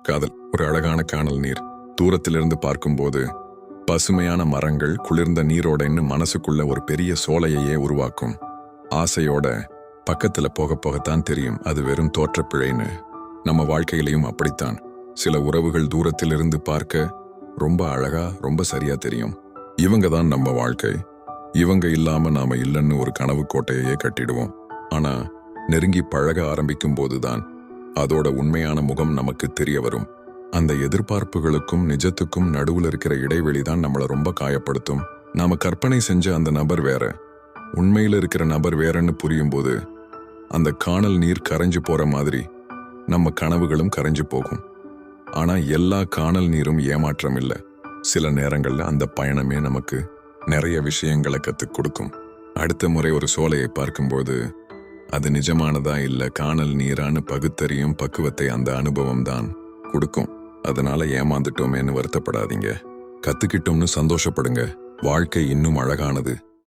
காதல் ஒரு அழகான காணல் நீர். தூரத்திலிருந்து பார்க்கும்போது பசுமையான மரங்கள், குளிர்ந்த நீரோடைன்னு மனசுக்குள்ள ஒரு பெரிய சோலையையே உருவாக்கும். ஆசையோட பக்கத்துல போக போகத்தான் தெரியும் அது வெறும் தோற்றப்பிழைன்னு. நம்ம வாழ்க்கையிலையும் அப்படித்தான். சில உறவுகள் தூரத்திலிருந்து பார்க்க ரொம்ப அழகா, ரொம்ப சரியா தெரியும். இவங்க தான் நம்ம வாழ்க்கை, இவங்க இல்லாம நாம இல்லைன்னு ஒரு கனவு கோட்டையையே கட்டிடுவோம். ஆனா நெருங்கி பழக ஆரம்பிக்கும் போதுதான் அதோட உண்மையான முகம் நமக்கு தெரிய வரும். அந்த எதிர்பார்ப்புகளுக்கும் நிஜத்துக்கும் நடுவுல இருக்கிற இடைவெளி தான் நம்மளை ரொம்ப காயப்படுத்தும். நாம கற்பனை செஞ்ச அந்த நபர் வேற, உண்மையில இருக்கிற நபர் வேறன்னு புரியும் போது அந்த காணல் நீர் கரைஞ்சு போற மாதிரி நம்ம கனவுகளும் கரைஞ்சு போகும். ஆனா எல்லா காணல் நீரும் ஏமாற்றம் இல்லை. சில நேரங்கள்ல அந்த பயணமே நமக்கு நிறைய விஷயங்களை கத்துக் கொடுக்கும். அடுத்த முறை ஒரு சோலையை பார்க்கும்போது அது நிஜமானதா இல்ல காணல் நீரான்னு பகுத்தறியும் பக்குவத்தை அந்த அனுபவம் தான் கொடுக்கும். அதனால ஏமாந்துட்டோமேன்னு வருத்தப்படாதீங்க, கத்துக்கிட்டோம்னு சந்தோஷப்படுங்க. வாழ்க்கை இன்னும் அழகானது.